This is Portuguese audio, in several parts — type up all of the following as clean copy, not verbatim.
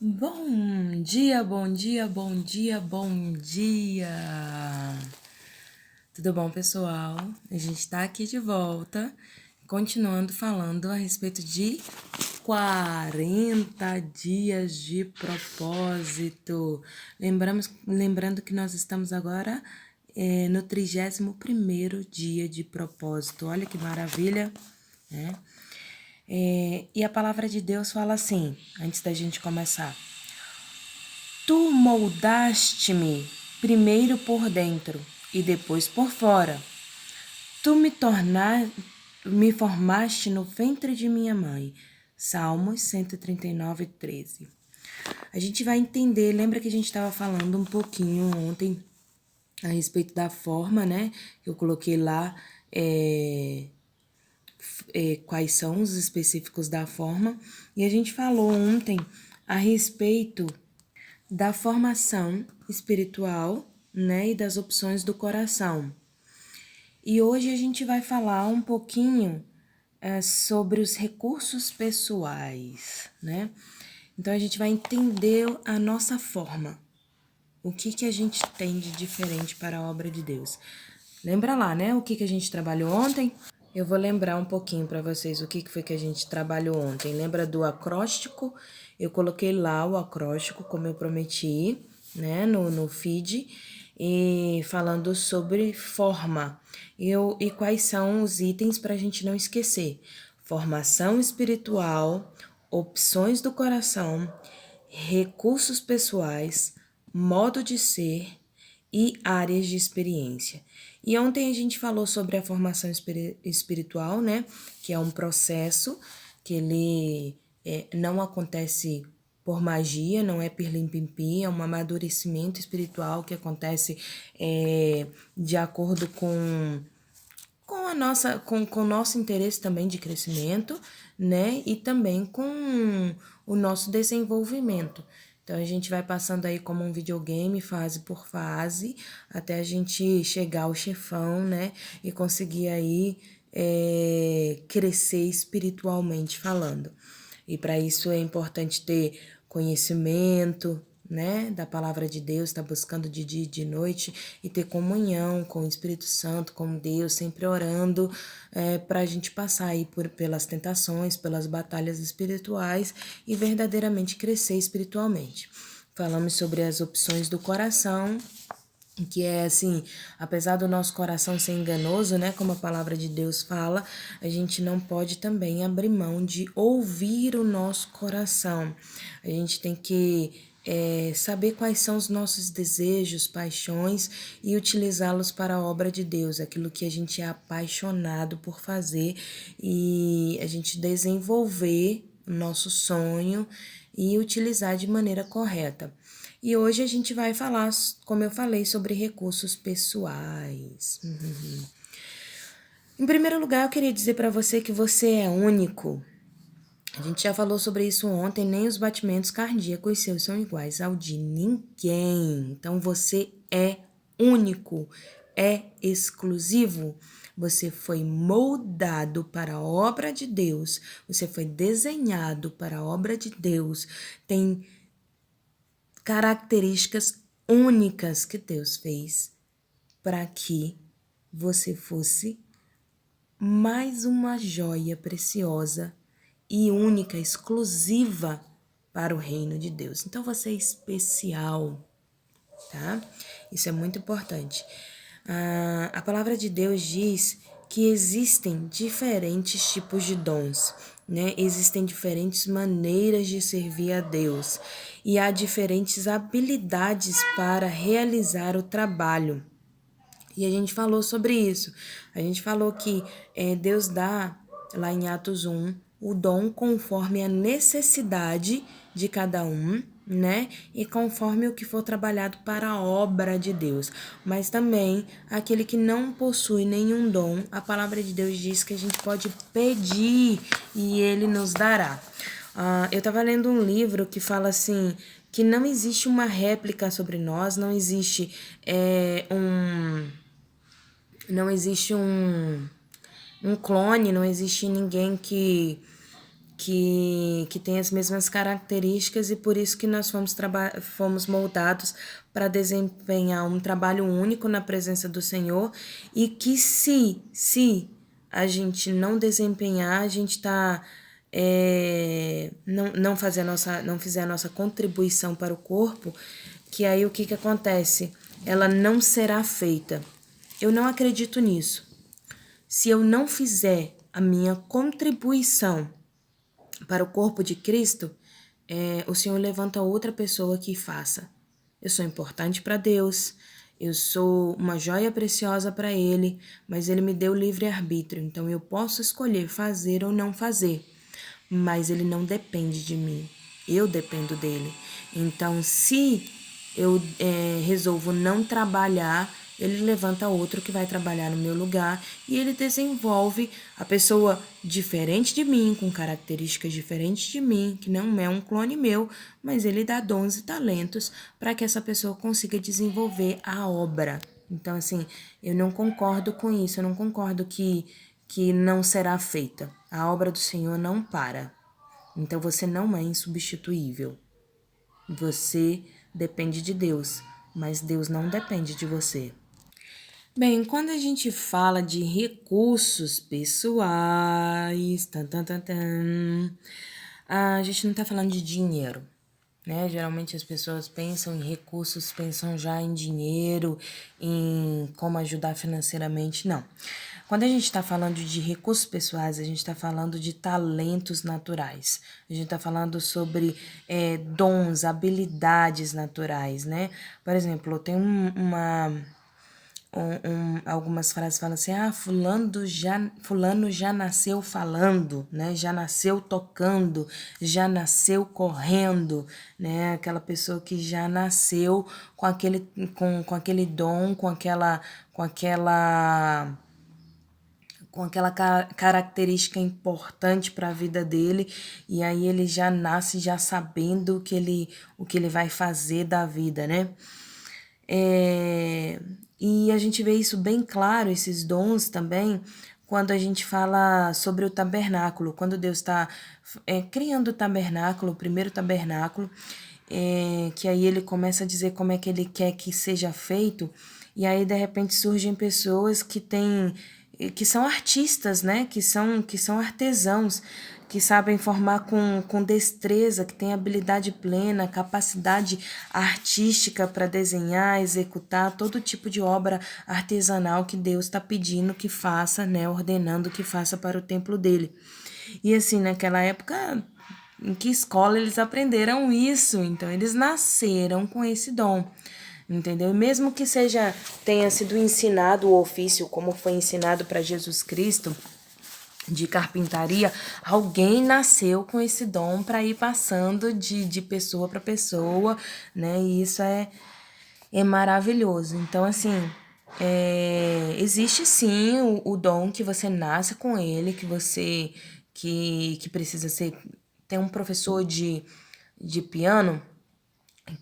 Bom dia, bom dia, bom dia, bom dia! Tudo bom, pessoal? A gente está aqui de volta, continuando falando a respeito de 40 dias de propósito. Lembrando que nós estamos agora no 31º dia de propósito. Olha que maravilha, né? E a palavra de Deus fala assim, antes da gente começar. Tu moldaste-me primeiro por dentro e depois por fora. Tu me formaste no ventre de minha mãe. Salmos 139, 13. A gente vai entender, lembra que a gente estava falando um pouquinho ontem a respeito da forma, né? Eu coloquei lá quais são os específicos da forma. E a gente falou ontem a respeito da formação espiritual, né, e das opções do coração. E hoje a gente vai falar um pouquinho sobre os recursos pessoais, né? Então a gente vai entender a nossa forma, o que a gente tem de diferente para a obra de Deus. Lembra lá, né, o que a gente trabalhou ontem? Eu vou lembrar um pouquinho para vocês o que foi que a gente trabalhou ontem. Lembra do acróstico? Eu coloquei lá o acróstico, como eu prometi, né, no feed, e falando sobre forma. E quais são os itens para a gente não esquecer? Formação espiritual, opções do coração, recursos pessoais, modo de ser e áreas de experiência. E ontem a gente falou sobre a formação espiritual, né? Que é um processo que ele não acontece por magia, não é pirlim-pim-pim, é um amadurecimento espiritual que acontece de acordo com o nosso interesse também de crescimento, né? E também com o nosso desenvolvimento. Então a gente vai passando aí como um videogame, fase por fase, até a gente chegar ao chefão, né? E conseguir aí crescer espiritualmente falando. E para isso é importante ter conhecimento, né, da palavra de Deus, estar buscando de dia e de noite e ter comunhão com o Espírito Santo, com Deus, sempre orando para a gente passar aí pelas tentações, pelas batalhas espirituais e verdadeiramente crescer espiritualmente. Falamos sobre as opções do coração, que é assim, apesar do nosso coração ser enganoso, né, como a palavra de Deus fala, a gente não pode também abrir mão de ouvir o nosso coração. A gente tem que saber quais são os nossos desejos, paixões e utilizá-los para a obra de Deus, aquilo que a gente é apaixonado por fazer e a gente desenvolver o nosso sonho e utilizar de maneira correta. E hoje a gente vai falar, como eu falei, sobre recursos pessoais. Em primeiro lugar, eu queria dizer para você que você é único. A gente já falou sobre isso ontem, nem os batimentos cardíacos seus são iguais ao de ninguém. Então você é único, é exclusivo. Você foi moldado para a obra de Deus, você foi desenhado para a obra de Deus. Tem características únicas que Deus fez para que você fosse mais uma joia preciosa e única, exclusiva para o reino de Deus. Então você é especial, tá? Isso é muito importante. A palavra de Deus diz que existem diferentes tipos de dons, né? Existem diferentes maneiras de servir a Deus e há diferentes habilidades para realizar o trabalho. E a gente falou sobre isso. A gente falou que Deus dá, lá em Atos 1, o dom conforme a necessidade de cada um, né? E conforme o que for trabalhado para a obra de Deus. Mas também aquele que não possui nenhum dom, a palavra de Deus diz que a gente pode pedir e ele nos dará. Eu estava lendo um livro que fala assim, que não existe uma réplica sobre nós, não existe um clone, não existe ninguém que que tem as mesmas características e por isso que nós fomos moldados para desempenhar um trabalho único na presença do Senhor e que se a gente não desempenhar, a gente está não fizer a nossa contribuição para o corpo, que aí o que acontece? Ela não será feita. Eu não acredito nisso. Se eu não fizer a minha contribuição para o corpo de Cristo, o Senhor levanta outra pessoa que faça. Eu sou importante para Deus, eu sou uma joia preciosa para Ele, mas Ele me deu livre-arbítrio, então eu posso escolher fazer ou não fazer, mas Ele não depende de mim, eu dependo dEle. Então, se eu resolvo não trabalhar, ele levanta outro que vai trabalhar no meu lugar e ele desenvolve a pessoa diferente de mim, com características diferentes de mim, que não é um clone meu, mas ele dá dons e talentos para que essa pessoa consiga desenvolver a obra. Então, assim, eu não concordo com isso, eu não concordo que não será feita. A obra do Senhor não para. Então, você não é insubstituível. Você depende de Deus, mas Deus não depende de você. Bem, quando a gente fala de recursos pessoais, a gente não está falando de dinheiro, né? Geralmente as pessoas pensam em recursos, pensam já em dinheiro, em como ajudar financeiramente, não. Quando a gente está falando de recursos pessoais, a gente está falando de talentos naturais. A gente está falando sobre dons, habilidades naturais, né? Por exemplo, tem algumas frases falam assim, fulano já nasceu falando, né? Já nasceu tocando, já nasceu correndo, né? Aquela pessoa que já nasceu com aquele dom, com aquela característica importante para a vida dele, e aí ele já nasce já sabendo o que ele vai fazer da vida, né? E a gente vê isso bem claro, esses dons também, quando a gente fala sobre o tabernáculo, quando Deus está criando o tabernáculo, o primeiro tabernáculo, que aí ele começa a dizer como é que ele quer que seja feito, e aí de repente surgem pessoas que são artistas, né? Que são artesãos, que sabem formar com destreza, que têm habilidade plena, capacidade artística para desenhar, executar todo tipo de obra artesanal que Deus está pedindo que faça, né? Ordenando que faça para o templo dele. E assim, naquela época, em que escola eles aprenderam isso? Então, eles nasceram com esse dom. Entendeu? E mesmo que tenha sido ensinado o ofício como foi ensinado para Jesus Cristo de carpintaria, alguém nasceu com esse dom para ir passando de pessoa para pessoa, né? E isso é maravilhoso. Então, assim, existe sim o dom que você nasce com ele, que precisa ser. Tem um professor de piano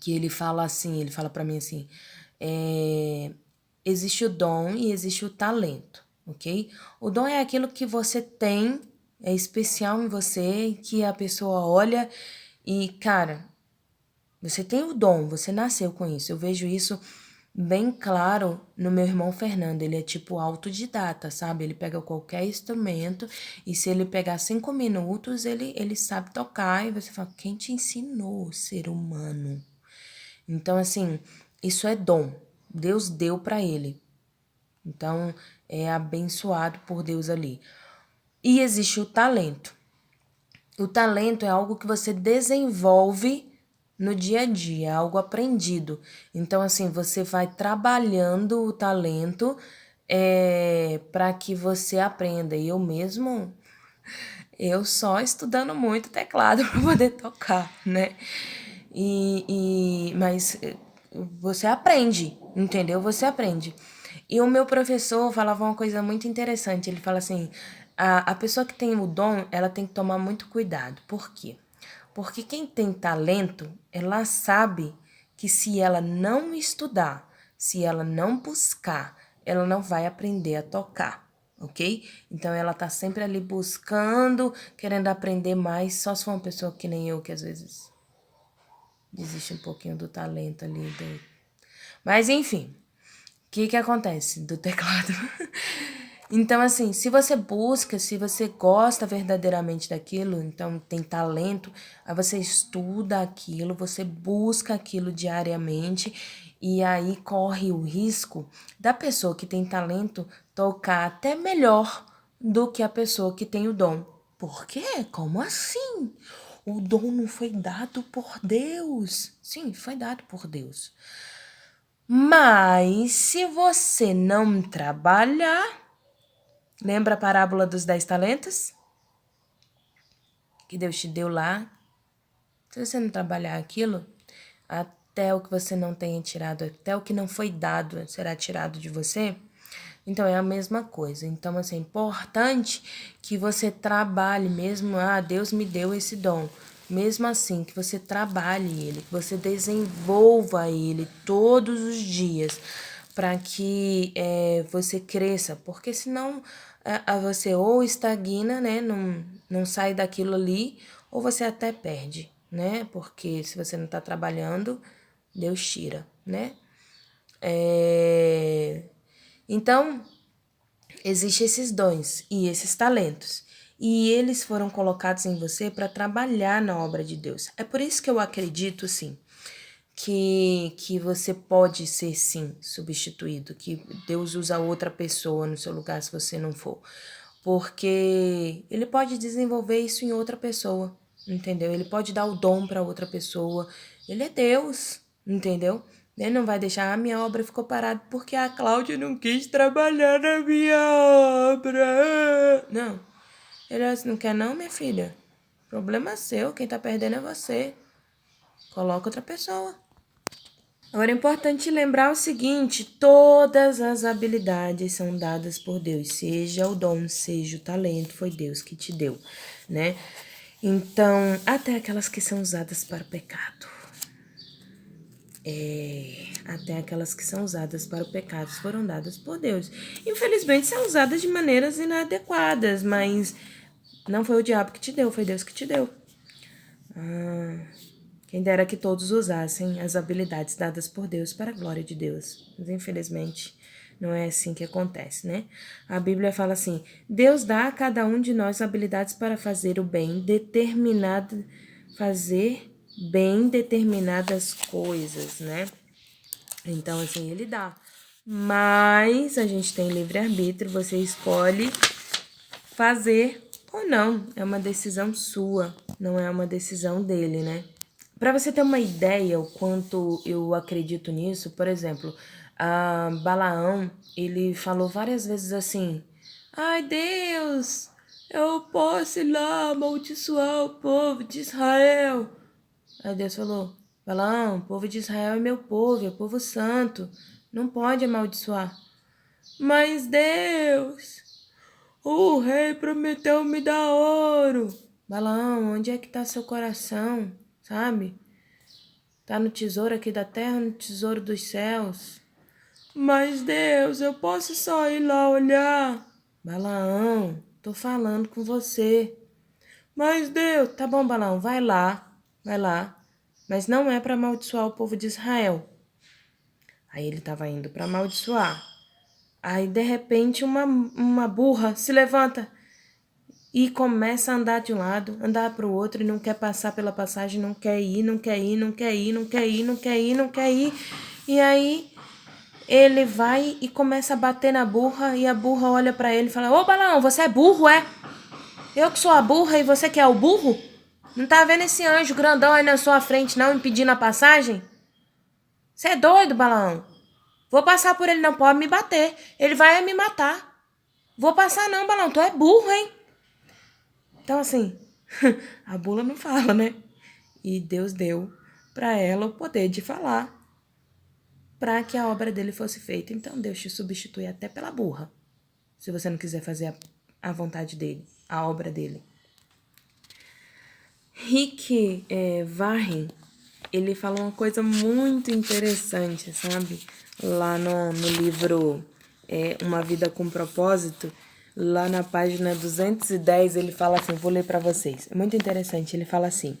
que ele fala assim, ele fala para mim assim, existe o dom e existe o talento, ok? O dom é aquilo que você tem, é especial em você, que a pessoa olha e, cara, você tem o dom, você nasceu com isso. Eu vejo isso bem claro no meu irmão Fernando. Ele é tipo autodidata, sabe? Ele pega qualquer instrumento e se ele pegar 5 minutos, ele sabe tocar e você fala, quem te ensinou, ser humano? Então, assim, isso é dom. Deus deu para ele. Então, é abençoado por Deus ali. E existe o talento. O talento é algo que você desenvolve no dia a dia, é algo aprendido. Então, assim, você vai trabalhando o talento para que você aprenda. E eu só estudando muito teclado para poder tocar, né? Mas você aprende, entendeu? Você aprende. E o meu professor falava uma coisa muito interessante. Ele fala assim: a pessoa que tem o dom, ela tem que tomar muito cuidado. Por quê? Porque quem tem talento, ela sabe que se ela não estudar, se ela não buscar, ela não vai aprender a tocar, ok? Então ela tá sempre ali buscando, querendo aprender mais, só se for uma pessoa que nem eu, que às vezes desiste um pouquinho do talento ali. Mas enfim, o que acontece do teclado? Então, assim, se você busca, se você gosta verdadeiramente daquilo, então tem talento, aí você estuda aquilo, você busca aquilo diariamente, e aí corre o risco da pessoa que tem talento tocar até melhor do que a pessoa que tem o dom. Por quê? Como assim? O dom não foi dado por Deus. Sim, foi dado por Deus. Mas se você não trabalhar, lembra a parábola dos 10 talentos? Que Deus te deu lá. Se você não trabalhar aquilo, até o que você não tenha tirado, até o que não foi dado será tirado de você. Então é a mesma coisa. Então, assim, é importante que você trabalhe mesmo. Deus me deu esse dom. Mesmo assim, que você trabalhe ele, que você desenvolva ele todos os dias para que você cresça. Porque senão você ou estagna, né? Não sai daquilo ali, ou você até perde, né? Porque se você não está trabalhando, Deus tira, né? Então, existem esses dons e esses talentos. E eles foram colocados em você para trabalhar na obra de Deus. É por isso que eu acredito, sim, que você pode ser, sim, substituído. Que Deus usa outra pessoa no seu lugar se você não for. Porque Ele pode desenvolver isso em outra pessoa, entendeu? Ele pode dar o dom para outra pessoa. Ele é Deus, entendeu? Ele não vai deixar, a minha obra ficou parada porque a Cláudia não quis trabalhar na minha obra. Não. Ele assim, não quer não, minha filha. Problema seu, quem tá perdendo é você. Coloca outra pessoa. Agora é importante lembrar o seguinte: todas as habilidades são dadas por Deus, seja o dom, seja o talento, foi Deus que te deu, né? Então, até aquelas que são usadas para o pecado. Até aquelas que são usadas para o pecado foram dadas por Deus. Infelizmente são usadas de maneiras inadequadas, mas não foi o diabo que te deu, foi Deus que te deu. Quem dera que todos usassem as habilidades dadas por Deus para a glória de Deus. Mas infelizmente não é assim que acontece, né? A Bíblia fala assim: Deus dá a cada um de nós habilidades para fazer o bem, fazer bem determinadas coisas, né? Então, assim, ele dá. Mas a gente tem livre-arbítrio, você escolhe fazer ou não. É uma decisão sua, não é uma decisão dele, né? Para você ter uma ideia o quanto eu acredito nisso, por exemplo, Balaão, ele falou várias vezes assim: Ai, Deus, eu posso ir lá amaldiçoar o povo de Israel. Aí Deus falou: Balaão, o povo de Israel é meu povo, é povo santo, não pode amaldiçoar. Mas Deus, o rei prometeu me dar ouro. Balaão, onde é que tá seu coração, sabe? Tá no tesouro aqui da terra, no tesouro dos céus. Mas Deus, eu posso só ir lá olhar. Balaão, tô falando com você. Mas Deus, tá bom, Balaão, vai lá, vai lá. Mas não é para amaldiçoar o povo de Israel. Aí ele estava indo para amaldiçoar. Aí, de repente, uma burra se levanta e começa a andar de um lado, andar para o outro e não quer passar pela passagem, não quer ir, não quer ir, não quer ir, não quer ir, não quer ir, não quer ir. E aí ele vai e começa a bater na burra e a burra olha para ele e fala: Ô Balão, você é burro, é? Eu que sou a burra e você que é o burro? Não tá vendo esse anjo grandão aí na sua frente não, impedindo a passagem? Você é doido, Balão? Vou passar por ele, não pode me bater. Ele vai me matar. Vou passar não, Balão, tu é burro, hein? Então, assim, a bula não fala, né? E Deus deu para ela o poder de falar para que a obra dele fosse feita. Então, Deus te substitui até pela burra, se você não quiser fazer a vontade dele, a obra dele. Rick Warren, ele falou uma coisa muito interessante, sabe? Lá no livro Uma Vida com Propósito, lá na página 210, ele fala assim, vou ler para vocês. É muito interessante, ele fala assim,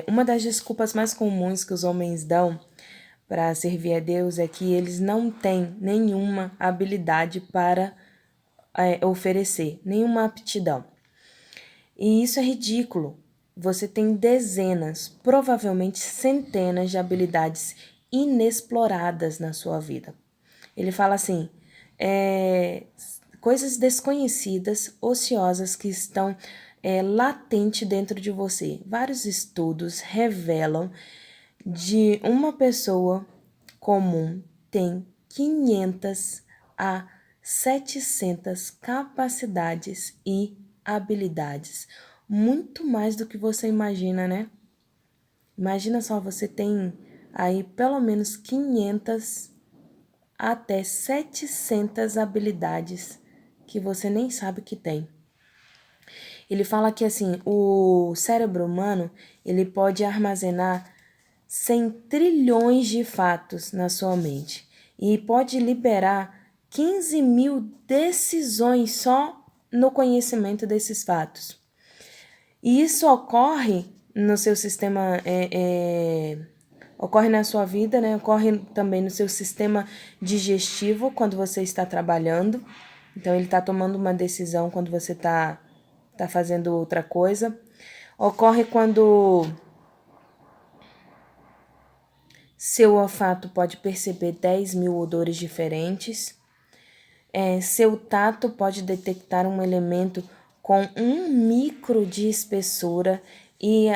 uma das desculpas mais comuns que os homens dão para servir a Deus é que eles não têm nenhuma habilidade para oferecer, nenhuma aptidão. E isso é ridículo. Você tem dezenas, provavelmente centenas de habilidades inexploradas na sua vida. Ele fala assim, coisas desconhecidas, ociosas que estão latente dentro de você. Vários estudos revelam de uma pessoa comum tem 500 a 700 capacidades e habilidades. Muito mais do que você imagina, né? Imagina só, você tem aí pelo menos 500 até 700 habilidades que você nem sabe que tem. Ele fala que assim, o cérebro humano, ele pode armazenar 100 trilhões de fatos na sua mente e pode liberar 15 mil decisões só no conhecimento desses fatos. E isso ocorre no seu sistema, ocorre na sua vida, né? Ocorre também no seu sistema digestivo quando você está trabalhando. Então, ele está tomando uma decisão quando você está fazendo outra coisa. Ocorre quando seu olfato pode perceber 10 mil odores diferentes. Seu tato pode detectar um elemento com 1 micro de espessura e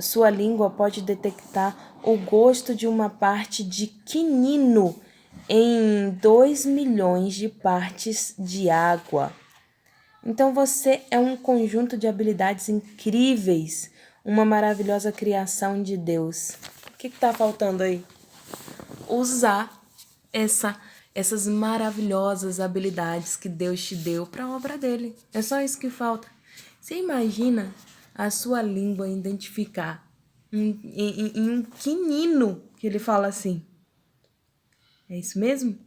sua língua pode detectar o gosto de uma parte de quinino em 2 milhões de partes de água. Então você é um conjunto de habilidades incríveis, uma maravilhosa criação de Deus. O que está faltando aí? Usar essas maravilhosas habilidades que Deus te deu para a obra dele. É só isso que falta. Você imagina a sua língua identificar em um quinino que ele fala assim. É isso mesmo?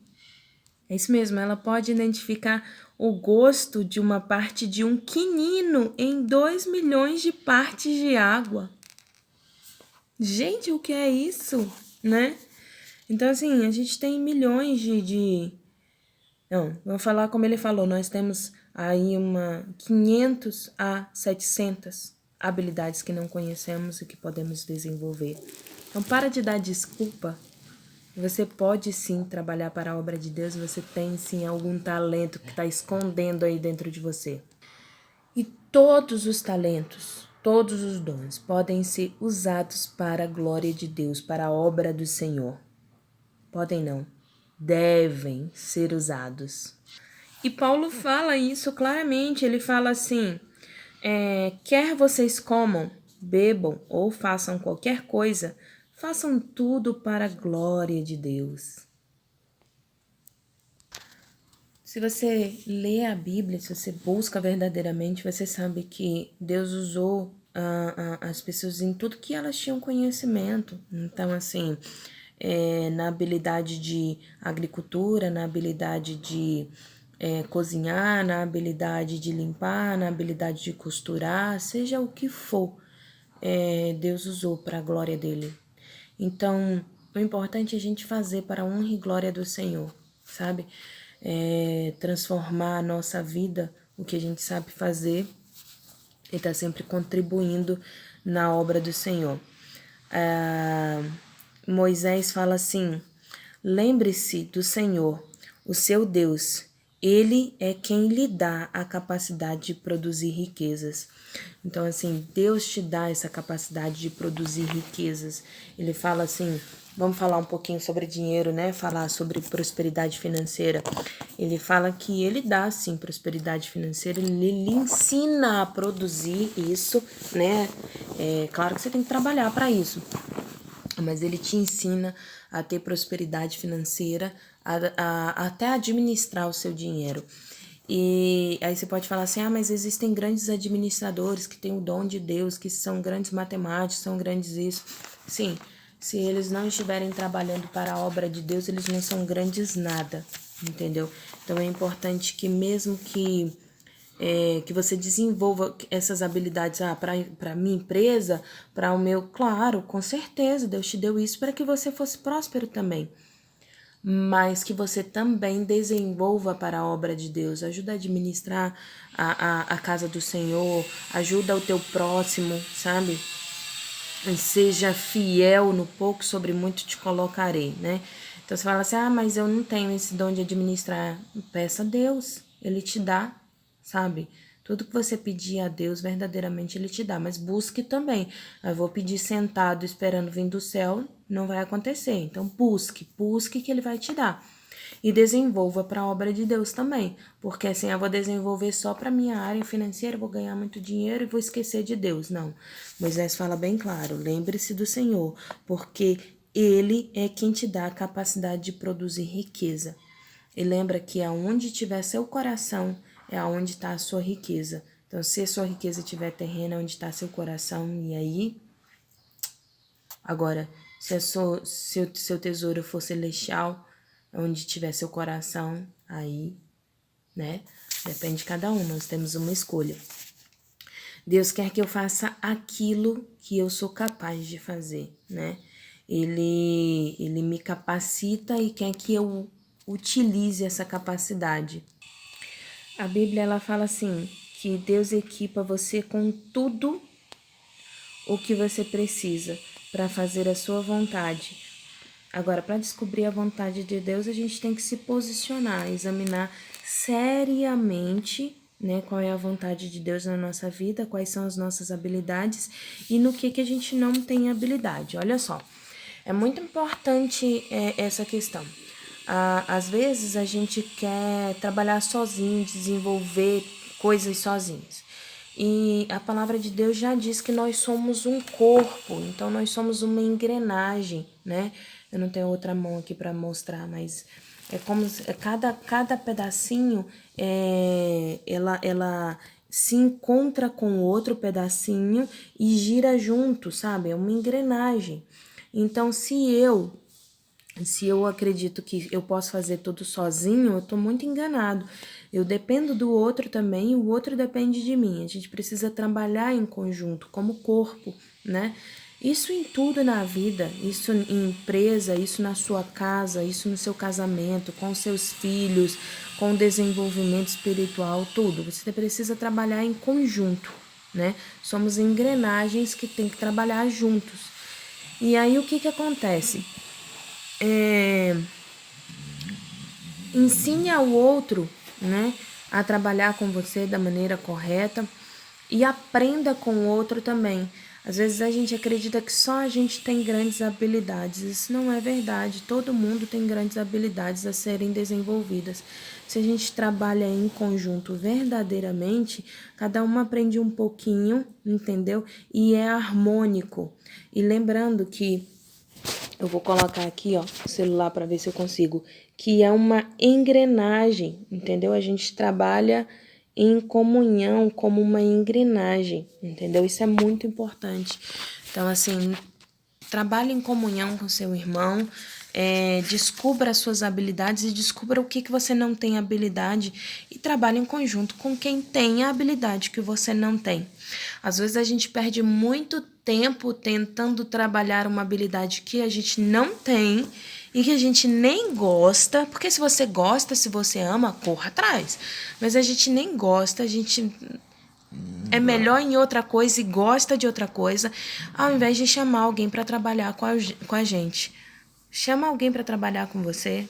É isso mesmo, ela pode identificar o gosto de uma parte de um quinino em 2 milhões de partes de água. Gente, o que é isso, né? Então, assim, a gente tem milhões Não, vamos falar como ele falou, nós temos aí 500 a 700 habilidades que não conhecemos e que podemos desenvolver. Então, para de dar desculpa. Você pode sim trabalhar para a obra de Deus, você tem sim algum talento que está escondendo aí dentro de você. E todos os talentos, todos os dons podem ser usados para a glória de Deus, para a obra do Senhor. Podem não, devem ser usados. E Paulo fala isso claramente, ele fala assim, quer vocês comam, bebam ou façam qualquer coisa, façam tudo para a glória de Deus. Se você lê a Bíblia, se você busca verdadeiramente, você sabe que Deus usou as pessoas em tudo que elas tinham conhecimento. Então, assim, na habilidade de agricultura, na habilidade de cozinhar, na habilidade de limpar, na habilidade de costurar, seja o que for, Deus usou para a glória dele. Então, o importante é a gente fazer para a honra e glória do Senhor, sabe? Transformar a nossa vida, o que a gente sabe fazer, e estar sempre contribuindo na obra do Senhor. Moisés fala assim, lembre-se do Senhor, o seu Deus, ele é quem lhe dá a capacidade de produzir riquezas. Então, assim, Deus te dá essa capacidade de produzir riquezas. Ele fala assim, vamos falar um pouquinho sobre dinheiro, né? Falar sobre prosperidade financeira. Ele fala que ele dá, sim, prosperidade financeira. Ele lhe ensina a produzir isso, né? Claro que você tem que trabalhar para isso. Mas ele te ensina a ter prosperidade financeira, até administrar o seu dinheiro. E aí você pode falar assim, mas existem grandes administradores que têm o dom de Deus, que são grandes matemáticos, são grandes isso. Sim, se eles não estiverem trabalhando para a obra de Deus, eles não são grandes nada, entendeu? Então é importante que mesmo que você desenvolva essas habilidades para minha empresa, para o meu, claro, com certeza, Deus te deu isso para que você fosse próspero também. Mas que você também desenvolva para a obra de Deus, ajuda a administrar a casa do Senhor, ajuda o teu próximo, sabe? E seja fiel no pouco, sobre muito te colocarei, né? Então você fala assim, mas eu não tenho esse dom de administrar. Peça a Deus, Ele te dá, sabe? Tudo que você pedir a Deus, verdadeiramente Ele te dá. Mas busque também. Eu vou pedir sentado, esperando vir do céu, não vai acontecer. Então busque que Ele vai te dar. E desenvolva para a obra de Deus também. Porque assim, eu vou desenvolver só para minha área financeira, vou ganhar muito dinheiro e vou esquecer de Deus. Não. Moisés fala bem claro, lembre-se do Senhor, porque Ele é quem te dá a capacidade de produzir riqueza. E lembra que aonde tiver seu coração, é aonde está a sua riqueza. Então, se a sua riqueza tiver terrena, onde está seu coração, e aí... Agora, se seu tesouro for celestial, onde tiver seu coração, aí, né? Depende de cada um, nós temos uma escolha. Deus quer que eu faça aquilo que eu sou capaz de fazer, né? Ele me capacita e quer que eu utilize essa capacidade. A Bíblia, ela fala assim, que Deus equipa você com tudo o que você precisa para fazer a sua vontade. Agora, para descobrir a vontade de Deus, a gente tem que se posicionar, examinar seriamente, né, qual é a vontade de Deus na nossa vida, quais são as nossas habilidades e no que a gente não tem habilidade. Olha só, é muito importante essa questão. Às vezes a gente quer trabalhar sozinho, desenvolver coisas sozinhos. E a palavra de Deus já diz que nós somos um corpo, então nós somos uma engrenagem, né? Eu não tenho outra mão aqui para mostrar, mas é como cada pedacinho ela se encontra com outro pedacinho e gira junto, sabe? É uma engrenagem. Então, se eu acredito que eu posso fazer tudo sozinho, eu estou muito enganado. Eu dependo do outro também, e o outro depende de mim. A gente precisa trabalhar em conjunto, como corpo, né? Isso em tudo na vida, isso em empresa, isso na sua casa, isso no seu casamento, com seus filhos, com o desenvolvimento espiritual, tudo. Você precisa trabalhar em conjunto, né? Somos engrenagens que tem que trabalhar juntos. E aí o que acontece? Ensine ao outro, né, a trabalhar com você da maneira correta e aprenda com o outro também. Às vezes a gente acredita que só a gente tem grandes habilidades. Isso não é verdade. Todo mundo tem grandes habilidades a serem desenvolvidas. Se a gente trabalha em conjunto verdadeiramente, cada um aprende um pouquinho, entendeu? E é harmônico. E lembrando que eu vou colocar aqui, ó, o celular para ver se eu consigo, que é uma engrenagem, entendeu? A gente trabalha em comunhão como uma engrenagem, entendeu? Isso é muito importante. Então, assim, trabalhe em comunhão com seu irmão, descubra as suas habilidades e descubra o que você não tem habilidade e trabalhe em conjunto com quem tem a habilidade que você não tem. Às vezes a gente perde muito tempo tentando trabalhar uma habilidade que a gente não tem e que a gente nem gosta, porque se você gosta, se você ama, corra atrás. Mas a gente nem gosta, a gente é melhor em outra coisa e gosta de outra coisa, ao invés de chamar alguém para trabalhar com a gente. Chama alguém para trabalhar com você.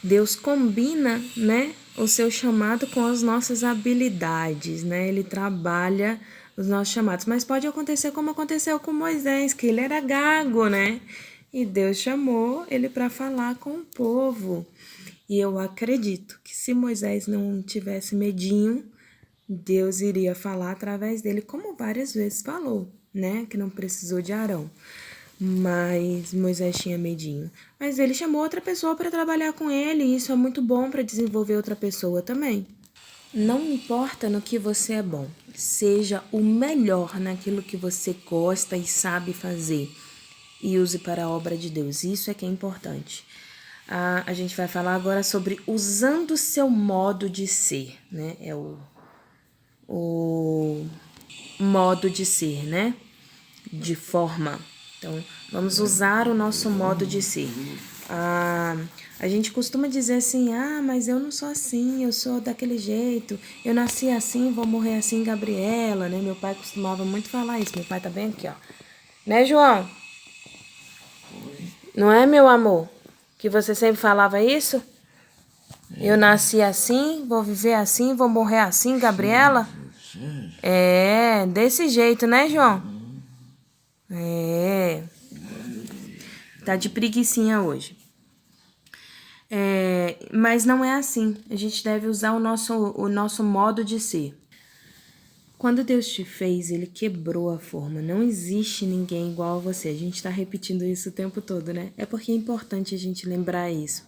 Deus combina, né, o seu chamado com as nossas habilidades, né? Ele trabalha os nossos chamados. Mas pode acontecer como aconteceu com Moisés, que ele era gago, né? E Deus chamou ele para falar com o povo. E eu acredito que se Moisés não tivesse medinho, Deus iria falar através dele, como várias vezes falou, né? Que não precisou de Arão. Mas Moisés tinha medinho. Mas ele chamou outra pessoa para trabalhar com ele, e isso é muito bom para desenvolver outra pessoa também. Não importa no que você é bom, seja o melhor naquilo que você gosta e sabe fazer, e use para a obra de Deus. Isso é que é importante. A gente vai falar agora sobre usando o seu modo de ser, né? É o modo de ser, né? De forma. Então, vamos usar o nosso modo de ser. A gente costuma dizer assim, mas eu não sou assim, eu sou daquele jeito, eu nasci assim, vou morrer assim, Gabriela, né? Meu pai costumava muito falar isso, meu pai tá bem aqui, ó. Né, João? Não é, meu amor? Que você sempre falava isso? Eu nasci assim, vou viver assim, vou morrer assim, Gabriela? É, desse jeito, né, João? É. Tá de preguicinha hoje. Mas não é assim. A gente deve usar o nosso modo de ser. Quando Deus te fez, Ele quebrou a forma. Não existe ninguém igual a você. A gente tá repetindo isso o tempo todo, né? É porque é importante a gente lembrar isso.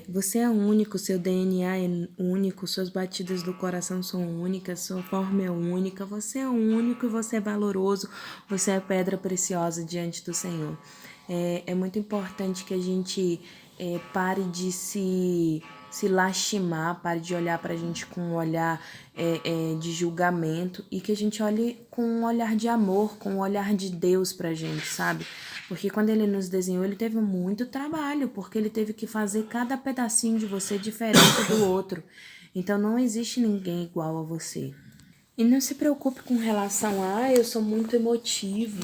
Você é único, seu DNA é único, suas batidas do coração são únicas, sua forma é única, você é único e você é valoroso, você é pedra preciosa diante do Senhor. É muito importante que a gente pare de se lastimar, pare de olhar pra gente com um olhar de julgamento e que a gente olhe com um olhar de amor, com um olhar de Deus pra gente, sabe? Porque quando ele nos desenhou, ele teve muito trabalho, porque ele teve que fazer cada pedacinho de você diferente do outro. Então não existe ninguém igual a você. E não se preocupe com relação a, eu sou muito emotivo,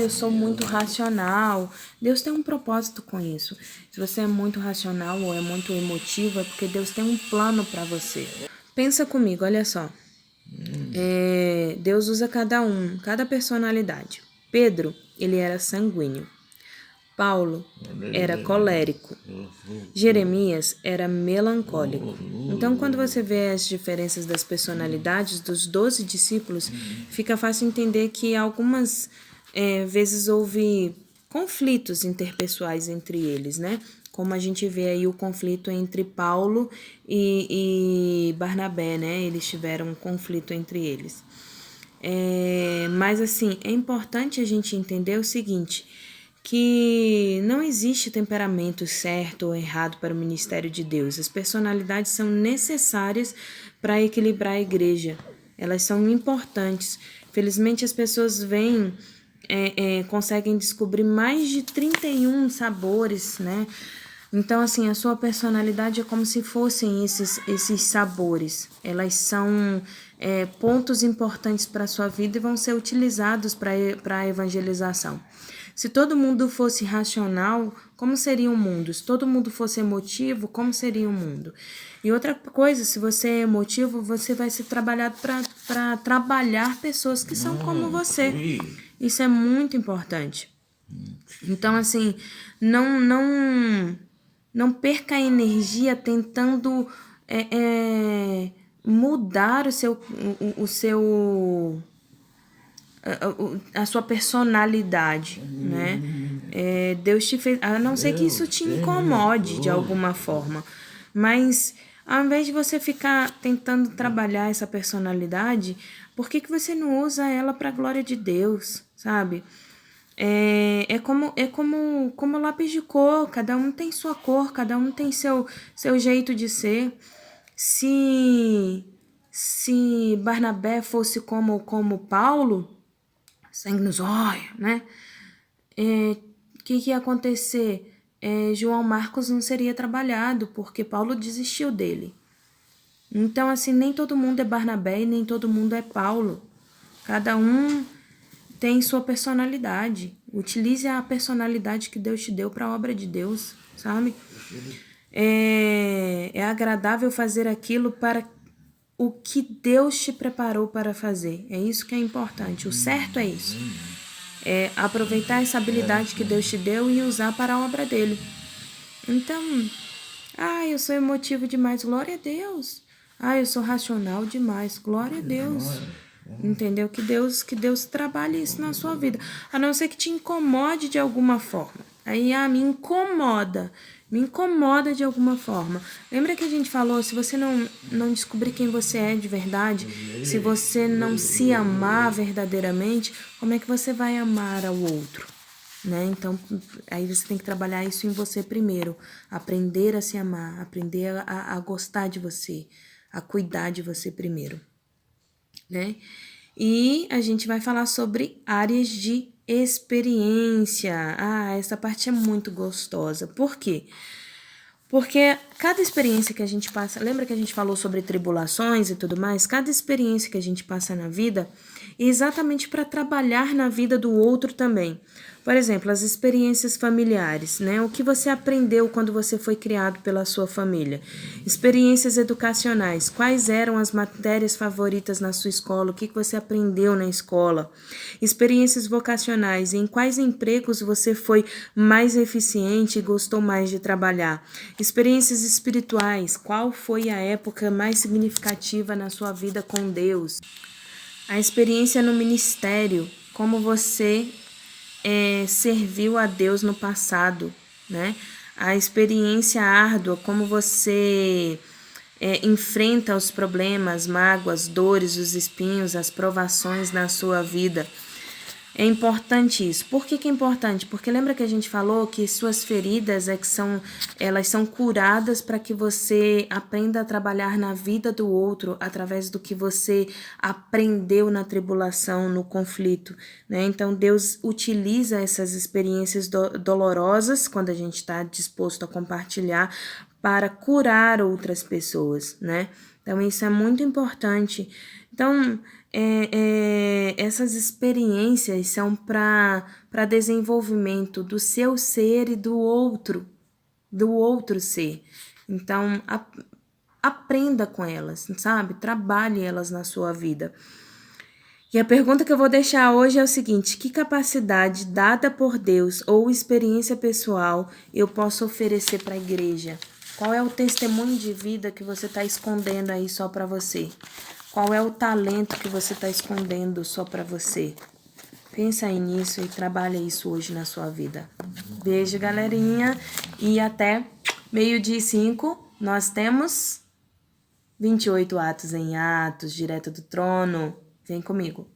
eu sou muito racional. Deus tem um propósito com isso. Se você é muito racional ou é muito emotivo, é porque Deus tem um plano para você. Pensa comigo, olha só. Deus usa cada personalidade. Pedro, ele era sanguíneo. Paulo era colérico. Jeremias era melancólico. Então, quando você vê as diferenças das personalidades dos 12 discípulos, fica fácil entender que algumas vezes houve conflitos interpessoais entre eles, né? Como a gente vê aí o conflito entre Paulo e Barnabé, né? Eles tiveram um conflito entre eles. Mas assim, é importante a gente entender o seguinte, que não existe temperamento certo ou errado para o ministério de Deus. As personalidades são necessárias para equilibrar a igreja. Elas são importantes. Felizmente as pessoas conseguem descobrir mais de 31 sabores, né? Então, assim, a sua personalidade é como se fossem esses sabores. Elas são pontos importantes para a sua vida e vão ser utilizados para a evangelização. Se todo mundo fosse racional, como seria o mundo? Se todo mundo fosse emotivo, como seria o mundo? E outra coisa, se você é emotivo, você vai ser trabalhado para trabalhar pessoas que são como você. Isso é muito importante. Então, assim, não perca a energia tentando mudar a sua personalidade, né? Deus te fez, a não ser que isso te incomode de alguma forma, mas ao invés de você ficar tentando trabalhar essa personalidade, por que você não usa ela para a glória de Deus, sabe? É como lápis de cor, cada um tem sua cor, cada um tem seu jeito de ser. Se Barnabé fosse como Paulo, sangue nos olhos, né? Que ia acontecer? João Marcos não seria trabalhado, porque Paulo desistiu dele. Então, assim, nem todo mundo é Barnabé e nem todo mundo é Paulo. Cada um tem sua personalidade. Utilize a personalidade que Deus te deu para a obra de Deus, sabe? É agradável fazer aquilo para o que Deus te preparou para fazer. É isso que é importante. O certo é isso. É aproveitar essa habilidade que Deus te deu e usar para a obra dele. Então, eu sou emotivo demais, glória a Deus. Eu sou racional demais, glória a Deus. Entendeu? Que Deus trabalhe isso na sua vida. A não ser que te incomode de alguma forma. Aí, me incomoda de alguma forma. Lembra que a gente falou, se você não descobrir quem você é de verdade, se você não se amar verdadeiramente, como é que você vai amar ao outro? né? Então, aí você tem que trabalhar isso em você primeiro. Aprender a se amar, aprender a gostar de você, a cuidar de você primeiro, né? E a gente vai falar sobre áreas de experiência. Ah, essa parte é muito gostosa. Por quê? Porque cada experiência que a gente passa, lembra que a gente falou sobre tribulações e tudo mais? Cada experiência que a gente passa na vida é exatamente para trabalhar na vida do outro também. Por exemplo, as experiências familiares, né? O que você aprendeu quando você foi criado pela sua família? Experiências educacionais, quais eram as matérias favoritas na sua escola? O que você aprendeu na escola? Experiências vocacionais, em quais empregos você foi mais eficiente e gostou mais de trabalhar? Experiências espirituais, qual foi a época mais significativa na sua vida com Deus? A experiência no ministério, como você serviu a Deus no passado, né? A experiência árdua, como você enfrenta os problemas, mágoas, dores, os espinhos, as provações na sua vida. É importante isso. Por que é importante? Porque lembra que a gente falou que suas feridas elas são curadas para que você aprenda a trabalhar na vida do outro através do que você aprendeu na tribulação, no conflito, né? Então Deus utiliza essas experiências dolorosas quando a gente está disposto a compartilhar para curar outras pessoas, né? Então isso é muito importante. Então essas experiências são para desenvolvimento do seu ser e do outro ser. Então, aprenda com elas, sabe? Trabalhe elas na sua vida. E a pergunta que eu vou deixar hoje é o seguinte: que capacidade dada por Deus ou experiência pessoal eu posso oferecer para a igreja? Qual é o testemunho de vida que você está escondendo aí só para você? Qual é o talento que você está escondendo só para você? Pensa aí nisso e trabalha isso hoje na sua vida. Beijo, galerinha. E até 12:05. Nós temos 28 atos em Atos, direto do trono. Vem comigo.